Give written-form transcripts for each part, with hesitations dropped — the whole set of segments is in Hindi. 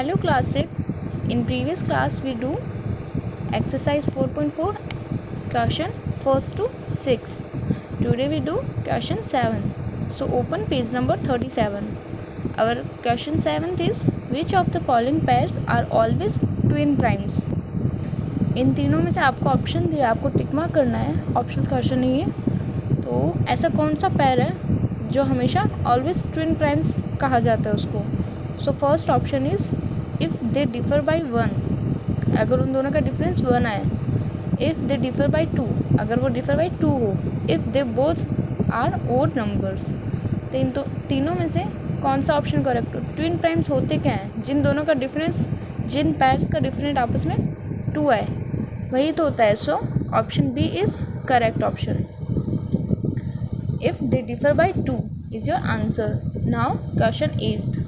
Hello class 6. In previous class we do exercise 4.4 question 1st to 6. Today we do question 7. So open page number 37. Our question 7 is which of the following pairs are always twin primes? इन तीनों में से आपको ऑप्शन दिया, आपको टिक मार्क करना है, ऑप्शन क्वेश्चन नहीं है. तो ऐसा कौन सा पैर है जो हमेशा ऑलवेज ट्विन प्राइम्स कहा जाता है उसको? So first option is if they differ by 1, अगर उन दोनों का डिफरेंस 1 आए. इफ़ दे डिफर बाय 2, अगर वो डिफर बाय 2 हो. If they both are odd numbers. तो इन तीनों में से कौन सा ऑप्शन करेक्ट? ट्विन प्राइम्स होते क्या हैं? जिन दोनों का डिफरेंस, जिन पैर्स का डिफरेंट आपस में 2 आए, वही तो होता है. So option B is correct option. If they differ by 2 is your answer. Now question 8.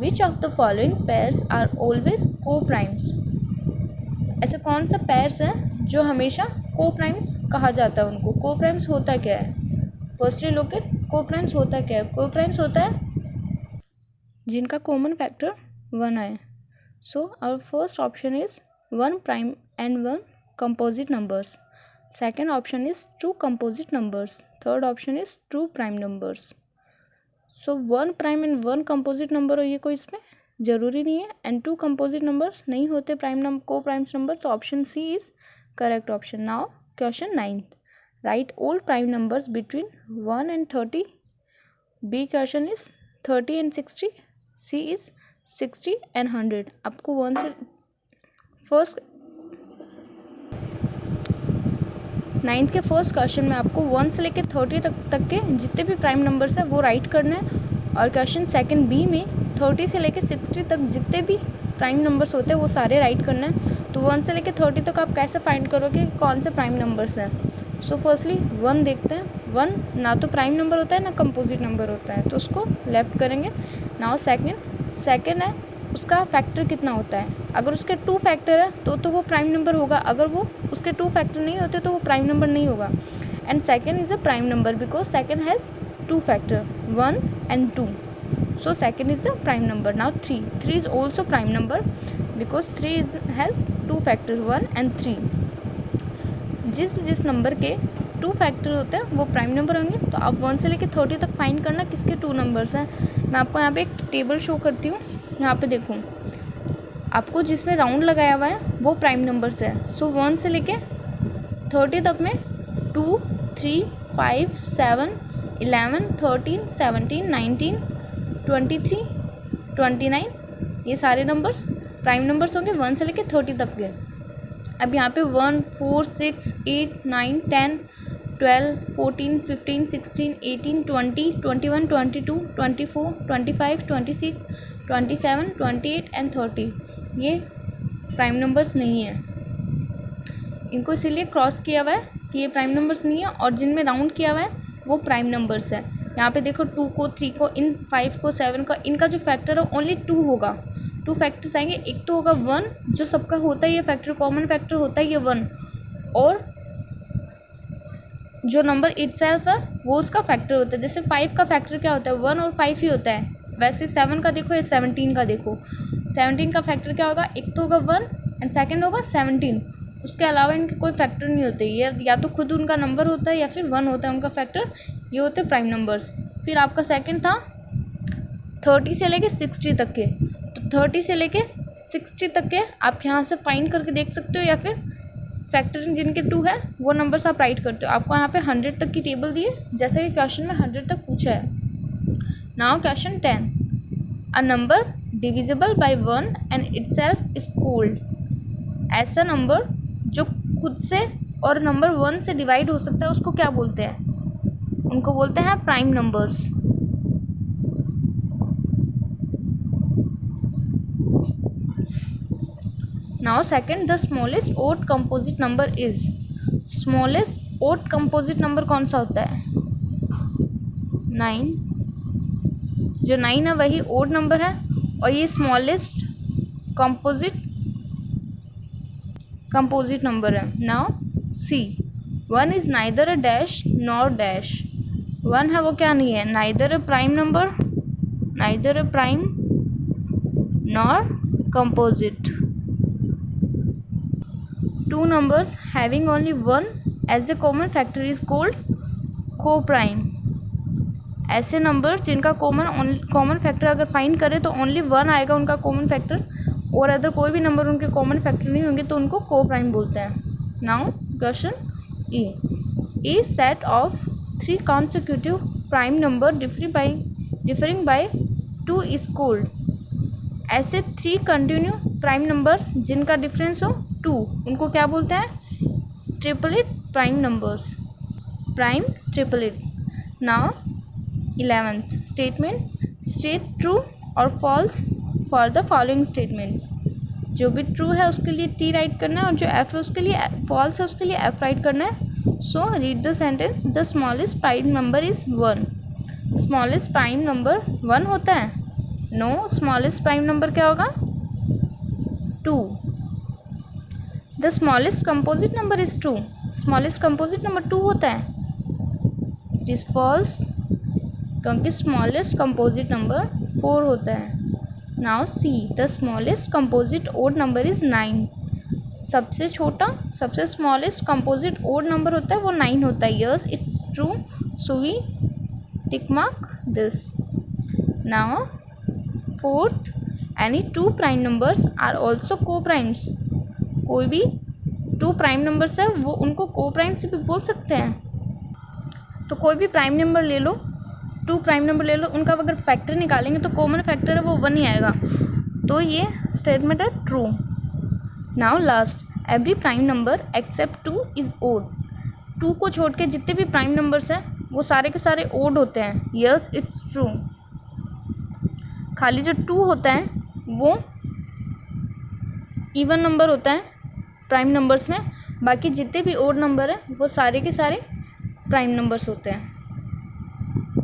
Which of the following pairs are always co-primes? ऐसे कौन सा pairs है जो हमेशा co-primes कहा जाता है उनको? co-primes होता क्या है? Firstly look at co-primes होता क्या है? co-primes होता है जिनका common factor 1 आए. So our first option is 1 prime and 1 composite numbers. Second option is 2 composite numbers. Third option is 2 prime numbers. So 1 prime and 1 composite number हो, ये कोई इसमें ज़रूरी नहीं है. And 2 composite numbers नहीं होते prime number, co-primes number. तो option C is correct option. Now question 9. Write all prime numbers between 1 and 30. B question is 30 and 60. C is 60 and 100. आपको 1 से फर्स्ट 9th के फर्स्ट क्वेश्चन में आपको 1 से लेकर 30 तक के जितने भी प्राइम नंबर्स हैं वो राइट करना है. और क्वेश्चन सेकंड बी में 30 से लेकर 60 तक जितने भी प्राइम नंबर्स होते हैं वो सारे राइट करना है. तो 1 से लेकर 30 तक आप कैसे फाइंड करोगे कौन से प्राइम नंबर्स हैं? सो फर्स्टली 1 देखते हैं. 1 ना तो प्राइम नंबर होता है ना कंपोजिट नंबर होता है, तो उसको लेफ्ट करेंगे. नाउ सेकंड है उसका फैक्टर कितना होता है. अगर उसके 2 फैक्टर है तो वो प्राइम नंबर होगा. अगर वो उसके 2 फैक्टर नहीं होते तो वो प्राइम नंबर नहीं होगा. And second is a prime number because second has 2 factor 1 and 2. So second is the prime number. Now 3 is also prime number because 3 has 2 factor 1 and 3. जिस नंबर के 2 फैक्टर होते हैं वो प्राइम नंबर होंगे. तो आप 1 से लेकर 30 तक फाइंड करना किसके 2 नंबर्स हैं. मैं आपको यहाँ पे एक टेबल शो करती हूँ. यहाँ पे देखो, आपको जिसमें राउंड लगाया हुआ है वो प्राइम नंबर्स है. सो 1 से लेके 30 तक में 2, 3, 5, 7, 11, 13, 17, 19, 23, 29 ये सारे नंबर्स प्राइम नंबर्स होंगे 1 से लेके 30 तक के. अब यहाँ पे 1, 4, 6, 8, 9, 10, 12, 14, 15, 16, 18, 20, 21, 22, 24, 25, 26, 27, 28 and 30 ये प्राइम नंबर्स नहीं है. इनको इसीलिए क्रॉस किया हुआ है कि ये प्राइम नंबर्स नहीं है. और जिनमें राउंड किया हुआ है वो प्राइम नंबर्स है. यहाँ पे देखो 2 को 3 को इन 5 को 7 का इनका जो फैक्टर है ओनली 2 होगा. 2 फैक्टर्स आएंगे. एक तो होगा 1 जो सबका होता है ये फैक्टर, कॉमन फैक्टर होता है ये 1. और जो नंबर इटसेल्फ है वो उसका फैक्टर होता है. जैसे 5 का फैक्टर क्या होता है 1 और 5 ही होता है. वैसे 7 का देखो या 17 का देखो. 17 का फैक्टर क्या होगा? एक तो होगा 1 एंड सेकंड होगा 17. उसके अलावा इनके कोई फैक्टर नहीं होते. ये या तो खुद उनका नंबर होता है या फिर 1 होता है उनका फैक्टर. ये होते हैं प्राइम नंबर्स. फिर आपका सेकंड था 30 से लेके 60 तक के. तो 30 से लेके 60 तक के आप यहाँ से फाइंड करके देख सकते हो या फिर फैक्टर जिनके 2 है वो नंबर्स आप राइट करते हो. आपको यहाँ पे 100 तक की टेबल दी है जैसे कि क्वेश्चन में 100 तक पूछा है. Now question 10. A number divisible by 1 and itself is called. ऐसा नंबर जो खुद से और नंबर 1 से डिवाइड हो सकता है उसको क्या बोलते हैं? उनको बोलते हैं prime numbers. Now second the smallest odd composite number is. Smallest odd composite number कौन सा होता है? 9. जो 9 है वही ओड नंबर है. और ये स्मॉलेस्ट कंपोजिट नंबर है. Now C 1 is neither a dash nor dash. 1 है वो क्या नहीं है? Neither a prime number, neither a prime nor composite. Two numbers having only one as a common factor is called co-prime. ऐसे नंबर जिनका कॉमन फैक्टर अगर फाइंड करें तो ओनली वन आएगा उनका कॉमन फैक्टर, और अदर कोई भी नंबर उनके कॉमन फैक्टर नहीं होंगे तो उनको को-प्राइम बोलते हैं. Now question a set of 3 consecutive prime number differing by 2 is called. ऐसे 3 कंटिन्यू प्राइम नंबर्स जिनका डिफरेंस हो 2 उनको क्या बोलते हैं? Triplet prime numbers. Prime triplet. Now 11th statement. State true और false for the following statements. जो भी ट्रू है उसके लिए टी राइट करना है और जो एफ है उसके लिए फॉल्स है उसके लिए एफ राइट करना है. So read the sentence. The smallest prime number is 1. Smallest prime number 1 होता है? नो. स्मॉलेस्ट प्राइम नंबर क्या होगा? 2. The smallest composite number is 2. Smallest composite number 2 होता है? इट इज फॉल्स, क्योंकि स्मॉलेस्ट कंपोजिट नंबर 4 होता है. Now C. The smallest composite odd number is 9. सबसे छोटा, सबसे स्मॉलेस्ट कंपोजिट ओड नंबर होता है वो 9 होता है. Yes, it's true. So we tick mark this. Now 4th, any 2 prime numbers are also coprimes. कोई भी 2 प्राइम नंबर्स है वो उनको को प्राइम्स भी बोल सकते हैं. तो कोई भी प्राइम नंबर ले लो, 2 प्राइम नंबर ले लो, उनका अगर फैक्टर निकालेंगे तो कॉमन फैक्टर है वो 1 ही आएगा. तो ये स्टेटमेंट है true. Now last. Every prime number except 2 is odd. 2 को छोड़ के जितने भी प्राइम नंबर्स हैं वो सारे के सारे ओड होते हैं. Yes, it's true. खाली जो 2 होता है वो इवन नंबर होता है प्राइम नंबर्स में. बाकी जितने भी ओड नंबर हैं वो सारे के सारे प्राइम नंबर्स होते हैं.